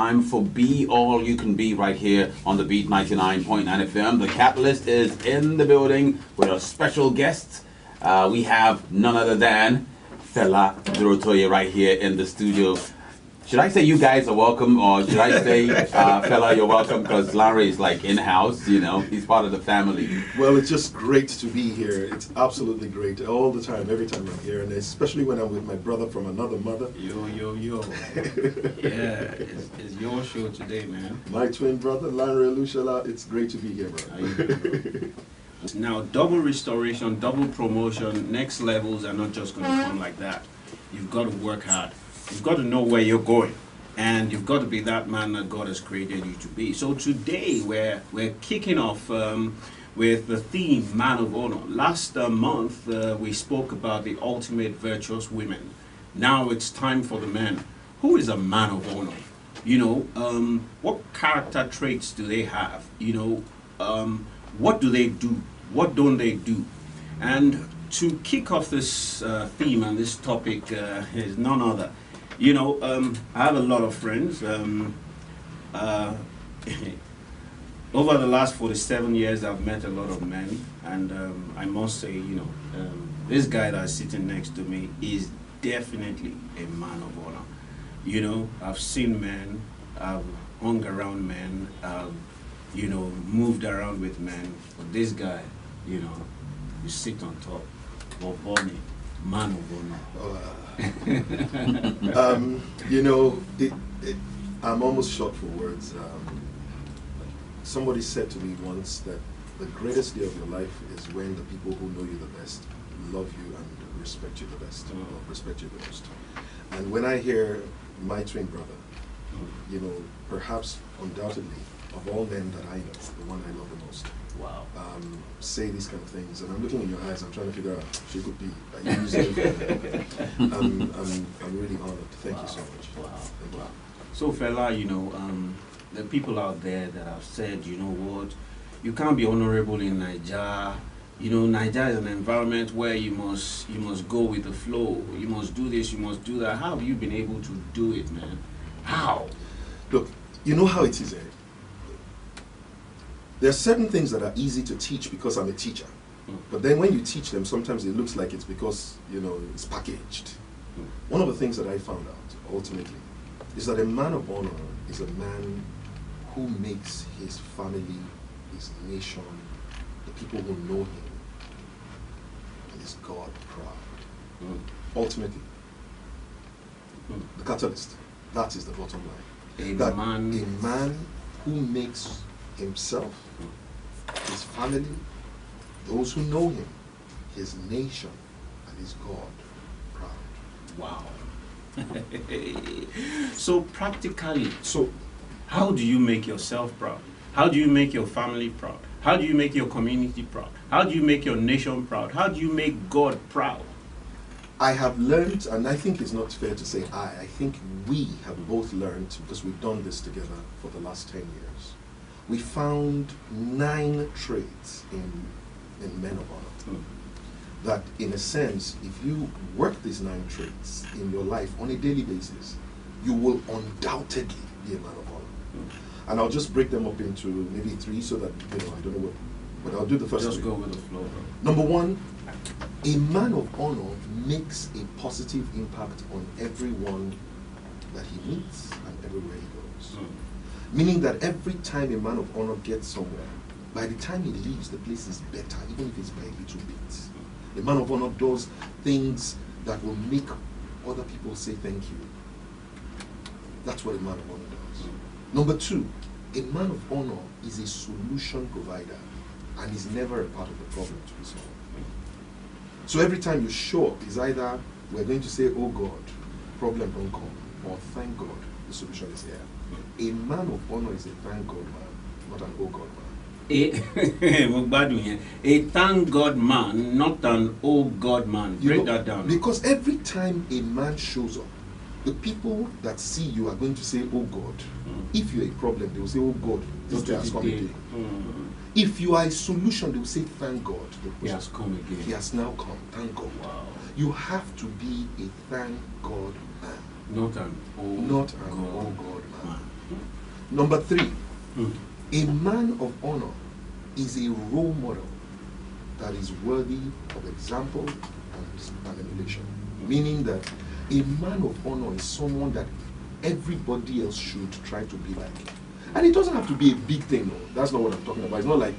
time for Be All You Can Be right here on the Beat 99.9 FM. The Catalyst is in the building with our special guests. We have none other than Fela Durotoye right here in the studio. Should I say you guys are welcome, or should I say, Fela, you're welcome, because Larry is like in-house, you know, he's part of the family. Well, it's just great to be here. It's absolutely great all the time, every time I'm here, and especially when I'm with my brother from another mother. Yo. Yeah, it's your show today, man. My twin brother, Larry Lushala, it's great to be here, bro. Now, double restoration, double promotion, next levels are not just going to come like that. You've got to work hard. You've got to know where you're going, and you've got to be that man that God has created you to be. So today we're kicking off with the theme Man of Honor. Last month we spoke about the ultimate virtuous women. Now it's time for the men. Who is a man of honor? You know, what character traits do they have? You know, what do they do? What don't they do? And to kick off this theme and this topic is none other. You know, I have a lot of friends. Over the last 47 years, I've met a lot of men, and I must say, you know, this guy that's sitting next to me is definitely a man of honor. You know, I've seen men, I've hung around men, I've, you know, moved around with men, but this guy, you know, you sit on top. Bonnie, man of honor. You know, I'm almost short for words. Somebody said to me once that the greatest day of your life is when the people who know you the best love you and respect you the best, or respect you the most. And when I hear my twin brother, you know, perhaps undoubtedly, of all men that I know, the one I love the most, Wow. say these kind of things, and I'm looking in your eyes. I'm trying to figure out she could be. I'm really honored. Thank you so much. Wow. Wow. So, Fela, you know, the people out there that have said, you know what, you can't be honorable in Nigeria. You know, Nigeria is an environment where you must go with the flow. You must do this. You must do that. How have you been able to do it, man? How? Look, you know how it is, eh? There are certain things that are easy to teach because I'm a teacher. But then when you teach them, sometimes it looks like it's because, you know, it's packaged. One of the things that I found out, ultimately, is that a man of honor is a man who makes his family, his nation, the people who know him, and his God proud. Ultimately, the catalyst, that is the bottom line. A man who makes himself, his family, those who know him, his nation, and his God proud. Wow. So practically, how do you make yourself proud? How do you make your family proud? How do you make your community proud? How do you make your nation proud? How do you make God proud? I have learned, and I think it's not fair to say I think we have both learned, because we've done this together for the last 10 years. We found 9 traits in men of honor. That in a sense, if you work these 9 traits in your life on a daily basis, you will undoubtedly be a man of honor. And I'll just break them up into maybe 3 so that, you know, I don't know what, but I'll do the first 3. Just go with the flow, bro. Number 1, a man of honor makes a positive impact on everyone that he meets and everywhere he goes. Meaning that every time a man of honor gets somewhere, by the time he leaves, the place is better, even if it's by a little bit. A man of honor does things that will make other people say thank you. That's what a man of honor does. Number 2, a man of honor is a solution provider and is never a part of the problem to be solved. So every time you show up, is either we're going to say, oh God, problem don't come, or thank God, the solution is here. A man of honor is a thank God man, not an oh God man. A thank God man, not an oh God man. Break that down. Because every time a man shows up, the people that see you are going to say, oh God. If you're a problem, they will say, oh God, this day has come again. If you are a solution, they will say, thank God. He has come again. He has now come. Thank God. Wow. You have to be a thank God man. Not an oh God man. Number 3, a man of honor is a role model that is worthy of example and emulation. Meaning that a man of honor is someone that everybody else should try to be like. And it doesn't have to be a big thing, no. That's not what I'm talking about. It's not like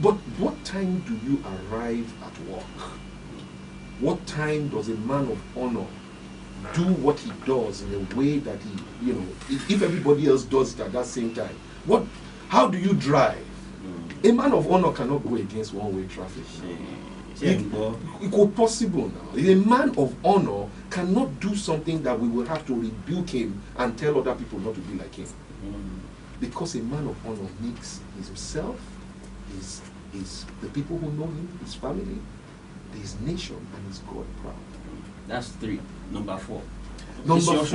but what time do you arrive at work? What time does a man of honor do what he does in a way that he, if everybody else does it at that same time? How do you drive? A man of honor cannot go against one-way traffic. It could possible now. A man of honor cannot do something that we will have to rebuke him and tell other people not to be like him. Because a man of honor makes himself, the people who know him, his family, his nation, and his God proud. That's 3. Number 4. Number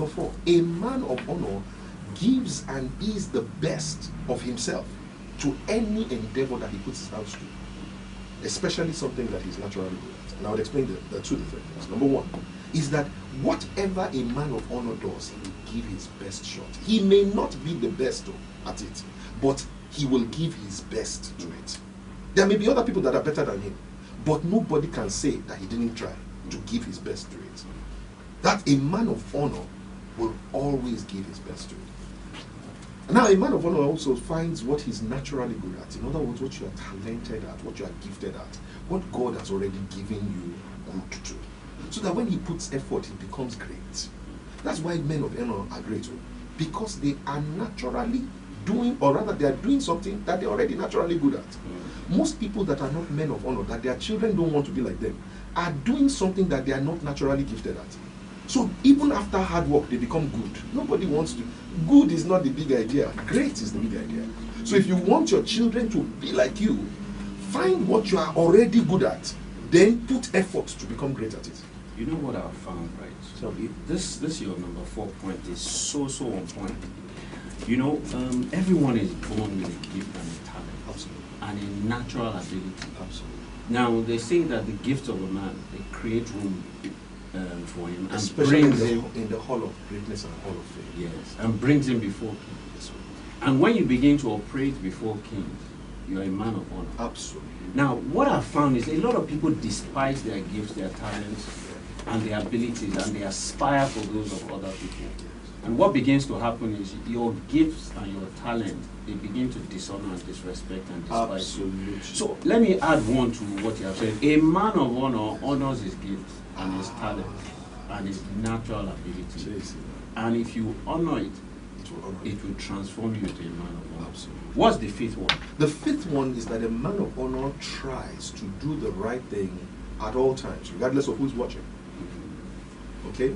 four. A man of honor gives and is the best of himself to any endeavor that he puts his hands to, especially something that he's naturally good at. And I will explain the 2 different things. Number 1 is that whatever a man of honor does, he will give his best shot. He may not be the best at it, but he will give his best to it. There may be other people that are better than him, but nobody can say that he didn't try to give his best to it. That a man of honor will always give his best to it. Now, a man of honor also finds what he's naturally good at. In other words, what you are talented at, what you are gifted at, what God has already given you good to. So that when he puts effort, he becomes great. That's why men of honor are great, because they are naturally doing, or rather they are doing something that they're already naturally good at. Most people that are not men of honor, that their children don't want to be like them, are doing something that they are not naturally gifted at. So even after hard work, they become good. Nobody wants to. Good is not the big idea. Great is the big idea. So if you want your children to be like you, find what you are already good at, then put effort to become great at it. You know what I've found, right? So if this your number 4 point is so on point. Everyone is born with a gift and a talent. Absolutely. And a natural ability. Absolutely. Now, they say that the gift of a man, they create room for him, and especially brings him in the hall of greatness and hall of fame. Yes, and brings him before kings. And when you begin to operate before kings, you are a man of honor. Absolutely. Now, what I've found is a lot of people despise their gifts, their talents, and their abilities, and they aspire for those of other people. And what begins to happen is your gifts and your talent, they begin to dishonor and disrespect and despise you. So let me add one to what you have said. A man of honor honors his gifts and his talent and his natural ability. And if you honor it, it will transform you into a man of honor. Absolutely. What's the 5th one? The 5th one is that a man of honor tries to do the right thing at all times, regardless of who's watching. Okay?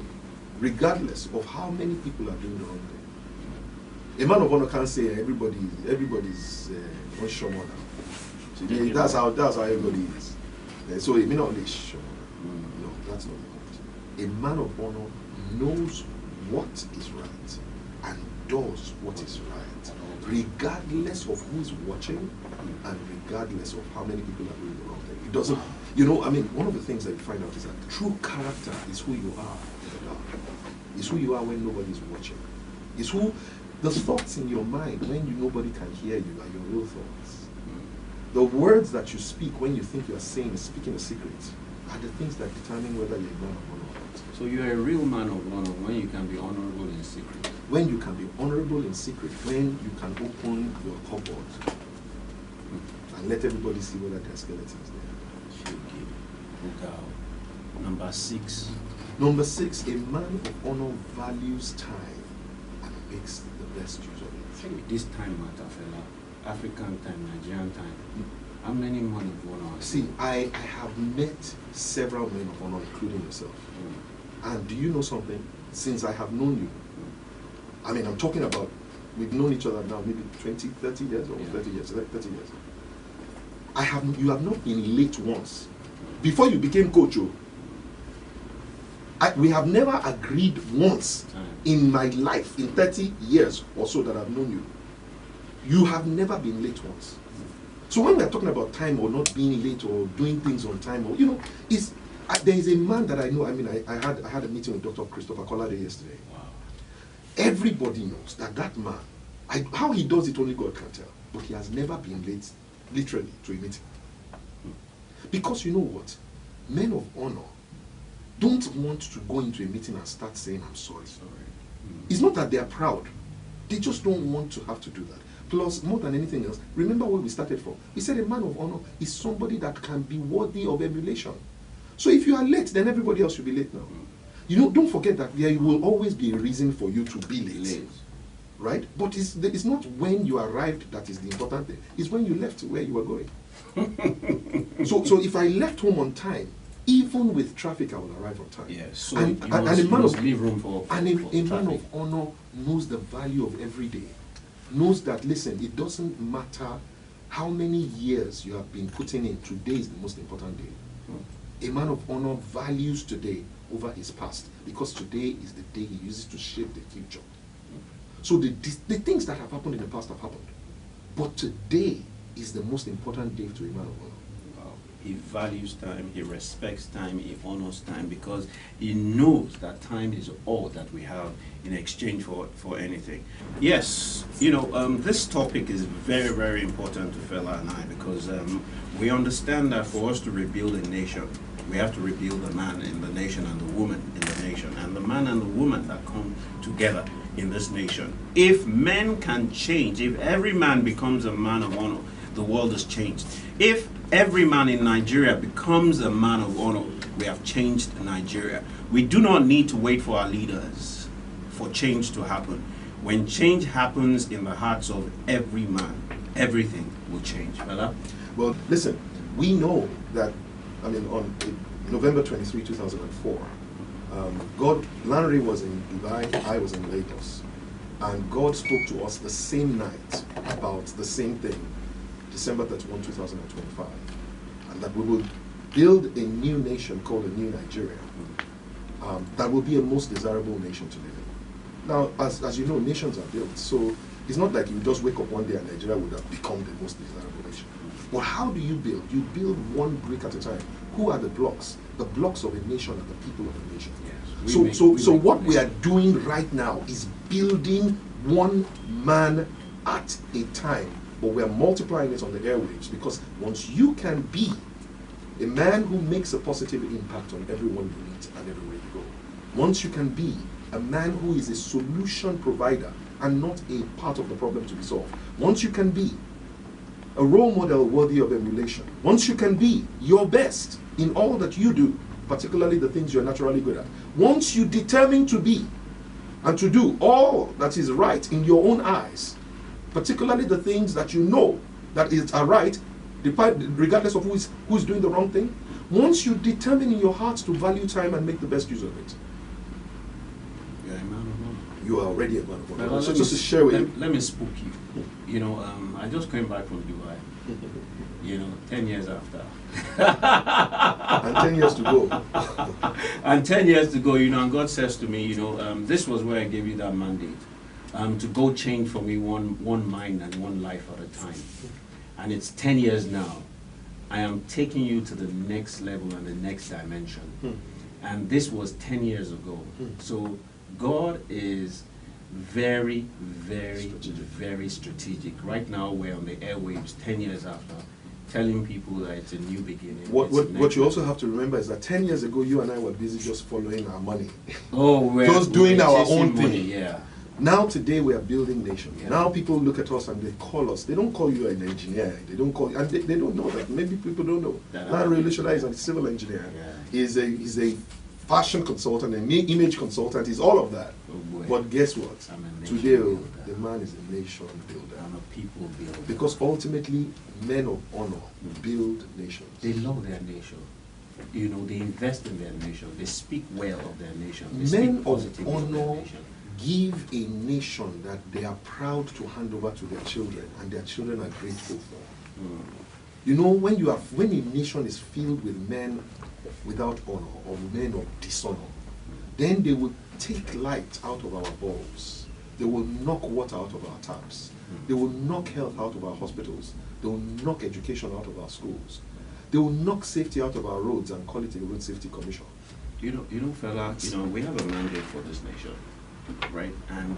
Regardless of how many people are doing the wrong thing. A man of honor can't say everybody's on Shomona. So that's how everybody is. So it may not be Shomona. No, that's not the point. A man of honor knows what is right and does what is right, regardless of who is watching and regardless of how many people are doing the wrong thing. It doesn't, one of the things that you find out is that true character is who you are in the dark. It's who you are when nobody's watching. It's the thoughts in your mind when nobody can hear you are your real thoughts. The words that you speak when you think you are speaking a secret, are the things that determine whether you're a man of honor or not. So you're a real man of honor when you can be honorable in secret. When you can be honorable in secret, when you can open your cupboard and let everybody see whether there are skeletons there. Number 6. Number 6, a man of honor values time and makes the best use of it. This time matter, Fela. African time, Nigerian time. How many men of honor? See, I have met several men of honor, including yourself. And do you know something? Since I have known you, I'm talking about, we've known each other now maybe 20, 30 years, or 30 years, like 30 years. You have not been late once. Before you became coach, we have never agreed once in my life, in 30 years or so that I've known you. You have never been late once. So when we are talking about time or not being late or doing things on time, or there is a man that I know. I had a meeting with Dr. Christopher Collade yesterday. Wow. everybody knows that that man, how he does it only God can tell, but he has never been late, literally, to a meeting. Because you know what? Men of honor don't want to go into a meeting and start saying, I'm sorry. It's not that they are proud. They just don't want to have to do that. Plus, more than anything else, remember where we started from. We said a man of honor is somebody that can be worthy of emulation. So if you are late, then everybody else should be late now. You know, don't forget that there will always be a reason for you to be late. Right? But it's not when you arrived that is the important thing. It's when you left where you were going. So if I left home on time, even with traffic, I will arrive on time. Yes. So and you a must man of leave room for a man traffic. of honor knows the value of every day. Knows that, listen, it doesn't matter how many years you have been putting in. Today is the most important day. A man of honor values today over his past, because today is the day he uses to shape the future. So the things that have happened in the past have happened, but today is the most important day to a man of honor. He values time, he respects time, he honors time, because he knows that time is all that we have in exchange for anything. Yes, you know, this topic is very, very important to Fela and I, because we understand that for us to rebuild a nation, we have to rebuild the man in the nation and the woman in the nation, and the man and the woman that come together in this nation. If men can change, if every man becomes a man of honor, the world has changed. If every man in Nigeria becomes a man of honor, we have changed Nigeria. We do not need to wait for our leaders for change to happen. When change happens in the hearts of every man, everything will change. Fela? Well, listen, we know that, I mean, on November 23, 2004, Lanre was in Dubai, I was in Lagos, and God spoke to us the same night about the same thing, December 31, 2025, and that we will build a new nation called a new Nigeria that will be a most desirable nation to live in. Now, as you know, nations are built, so it's not like you just wake up one day and Nigeria would have become the most desirable nation. But how do you build? You build one brick at a time. Who are the blocks? The blocks of a nation are the people of a nation. Yes. So what we are doing right now is building one man at a time. But we are multiplying it on the airwaves, because once you can be a man who makes a positive impact on everyone you meet and everywhere you go, once you can be a man who is a solution provider and not a part of the problem to be solved, once you can be a role model worthy of emulation, once you can be your best in all that you do, particularly the things you're naturally good at, once you determine to be and to do all that is right in your own eyes, particularly the things that you know that are right, regardless of who is doing the wrong thing, once you determine in your heart to value time and make the best use of it, you're a man of honor. You are already a man of honor. Well, So just to share with you. Let me spook you. You know, I just came back from Dubai. You know, 10 years after. And 10 years to go. And 10 years to go, you know, and God says to me, you know, this was where I gave you that mandate. To go change for me one mind and one life at a time. And it's 10 years now. I am taking you to the next level and the next dimension. And this was 10 years ago. So God is very, very, very strategic. Right now we're on the airwaves 10 years after, telling people that it's a new beginning. What you also have to remember is that 10 years ago, you and I were busy just following our money. Oh, just doing our own money, thing. Yeah. Now today we are building nations. Yeah. Now people look at us and they call us. They don't call you an engineer. They don't call you, and they don't know that. Maybe people don't know. Lanre is a civil engineer. Yeah. He's a fashion consultant, an image consultant. He's all of that. Oh, but guess what? Today the man is a nation builder. I'm a people builder. Because ultimately, men of honor build nations. They love their nation. You know, they invest in their nation. They speak well of their nation. They Men speak of positively of their honor nation. give a nation that they are proud to hand over to their children, and their children are grateful for. You know, when a nation is filled with men without honor or men of dishonor, then they will take light out of our bulbs. They will knock water out of our taps. They will knock health out of our hospitals. They will knock education out of our schools. They will knock safety out of our roads and call it a road safety commission. You know, Fela, you know, we have a mandate for this nation. right? And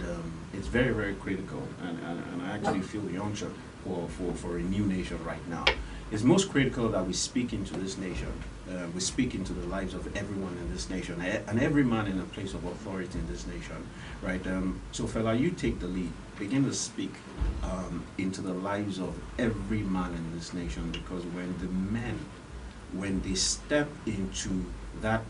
it's very, very critical, and I actually feel the unction for a new nation right now. It's most critical that we speak into this nation. We speak into the lives of everyone in this nation, and every man in a place of authority in this nation, right? So, Fela, you take the lead. Begin to speak into the lives of every man in this nation, because when the men, when they step into that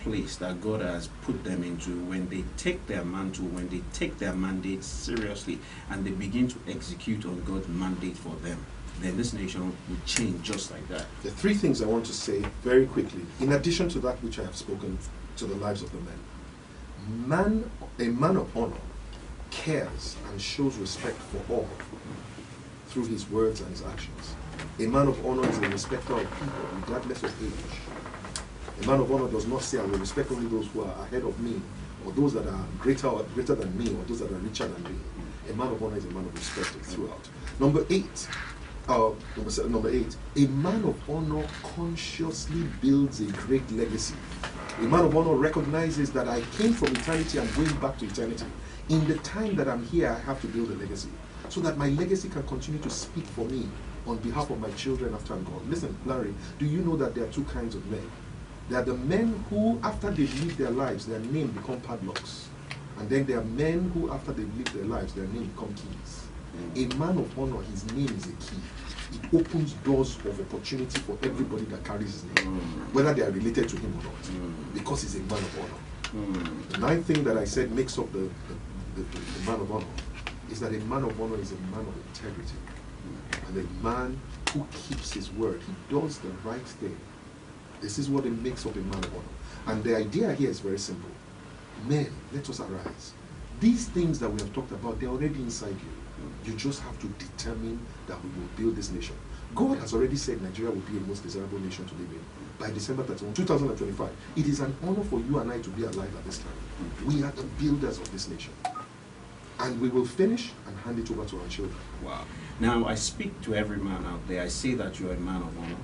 place that God has put them into, when they take their mantle, when they take their mandate seriously, and they begin to execute on God's mandate for them, then this nation will change just like that. There are three things I want to say very quickly, in addition to that which I have spoken to the lives of the men. A man of honor cares and shows respect for all through his words and his actions. A man of honor is a respecter of people, regardless of age. A man of honor does not say, I will respect only those who are ahead of me, or those that are greater than me, or those that are richer than me. A man of honor is a man of respect throughout. Number eight, a man of honor consciously builds a great legacy. A man of honor recognizes that I came from eternity and going back to eternity. In the time that I'm here, I have to build a legacy, so that my legacy can continue to speak for me on behalf of my children after I'm gone. Listen, Larry, do you know that there are two kinds of men? There are the men who, after they live their lives, their name become padlocks. And then there are men who, after they live their lives, their name become keys. A man of honor, his name is a key. It opens doors of opportunity for everybody that carries his name, whether they are related to him or not, because he's a man of honor. The ninth thing that I said makes up the man of honor is that a man of honor is a man of integrity, and a man who keeps his word. He does the right thing. This is what it makes up a man of honor. And the idea here is very simple. Men, let us arise. These things that we have talked about, they're already inside you. You just have to determine that we will build this nation. God has already said Nigeria will be a most desirable nation to live in by December 31, 2025. It is an honor for you and I to be alive at this time. We are the builders of this nation. And we will finish and hand it over to our children. Wow. Now, I speak to every man out there. I say that you're a man of honor.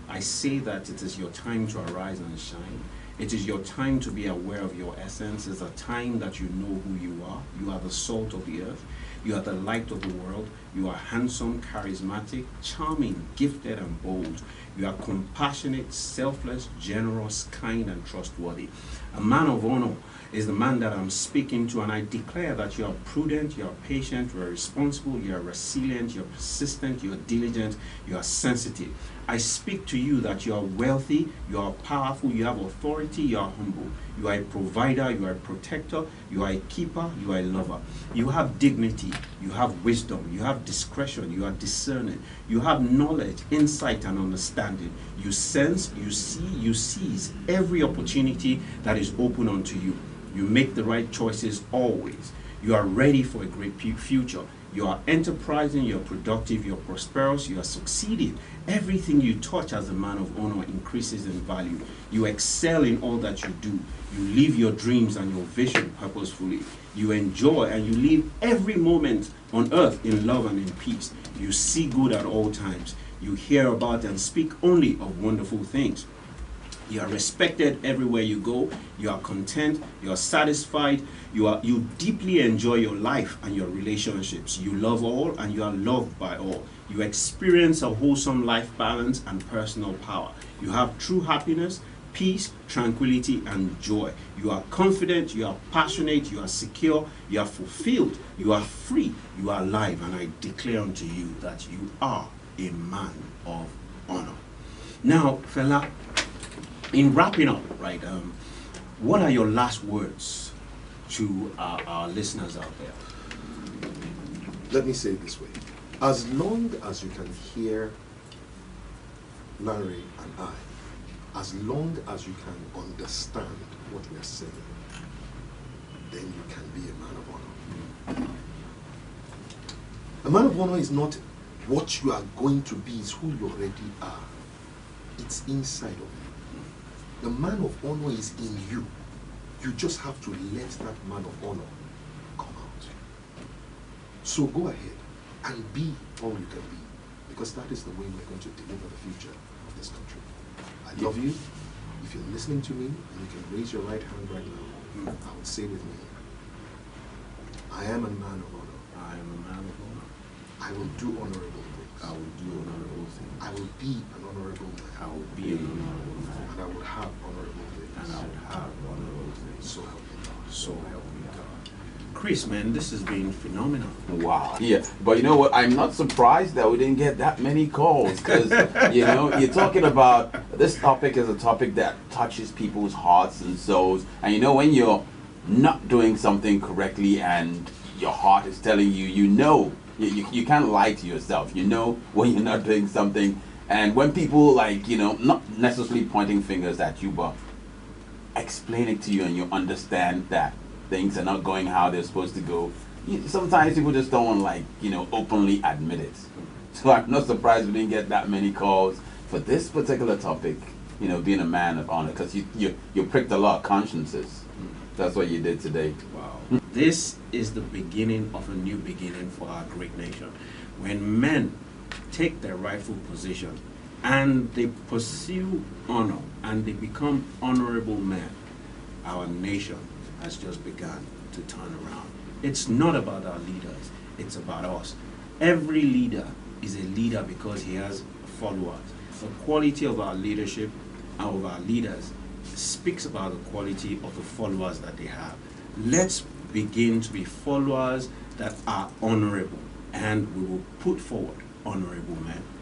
I say that it is your time to arise and shine. It is your time to be aware of your essence. It's a time that you know who you are. You are the salt of the earth. You are the light of the world. You are handsome, charismatic, charming, gifted, and bold. You are compassionate, selfless, generous, kind, and trustworthy. A man of honor is the man that I'm speaking to, and I declare that you are prudent, you are patient, you are responsible, you are resilient, you are persistent, you are diligent, you are sensitive. I speak to you that you are wealthy, you are powerful, you have authority, you are humble. You are a provider, you are a protector, you are a keeper, you are a lover. You have dignity, you have wisdom, you have discretion, you are discerning, you have knowledge, insight, and understanding. You sense, you see, you seize every opportunity that is open unto you. You make the right choices always. You are ready for a great future. You are enterprising, you are productive, you are prosperous, you are succeeding. Everything you touch as a man of honor increases in value. You excel in all that you do. You live your dreams and your vision purposefully. You enjoy and you live every moment on earth in love and in peace. You see good at all times. You hear about and speak only of wonderful things. You are respected everywhere you go. You are content. You are satisfied. You deeply enjoy your life and your relationships. You love all and you are loved by all. You experience a wholesome life balance and personal power. You have true happiness, peace, tranquility, and joy. You are confident. You are passionate. You are secure. You are fulfilled. You are free. You are alive. And I declare unto you that you are a man of honor. Now, Fela, in wrapping up, right, what are your last words to our listeners out there? Let me say it this way. As long as you can hear Larry and I, as long as you can understand what we are saying, then you can be a man of honor. A man of honor is not what you are going to be, it's who you already are. It's inside of you. The man of honor is in you. You just have to let that man of honor come out. So go ahead and be all you can be, because that is the way we're going to deliver the future of this country. I love you. If you're listening to me and you can raise your right hand right now, I would say with me, I am a man of honor. I am a man of honor. I will do honorable things. I will do honorable things. I will be an honorable man. I will be an honorable man. And I will have honorable things. And I will have honorable things. So help me God. So help me God. Chris, man, this has been phenomenal. Wow. Yeah, but you know what? I'm not surprised that we didn't get that many calls because, you know, you're talking about this topic is a topic that touches people's hearts and souls. And you know, when you're not doing something correctly and your heart is telling you, you can't lie to yourself. You know when you're not doing something. And when people, like, you know, not necessarily pointing fingers at you, but explaining to you and you understand that things are not going how they're supposed to go. Sometimes people just don't want, like, you know, openly admit it. So I'm not surprised we didn't get that many calls for this particular topic, you know, being a man of honor, because you pricked a lot of consciences. That's what you did today. Wow. This is the beginning of a new beginning for our great nation. When men take their rightful position and they pursue honor and they become honorable men, our nation has just begun to turn around. It's not about our leaders, it's about us. Every leader is a leader because he has followers. The quality of our leadership and of our leaders speaks about the quality of the followers that they have. Let's begin to be followers that are honorable, and we will put forward honorable men.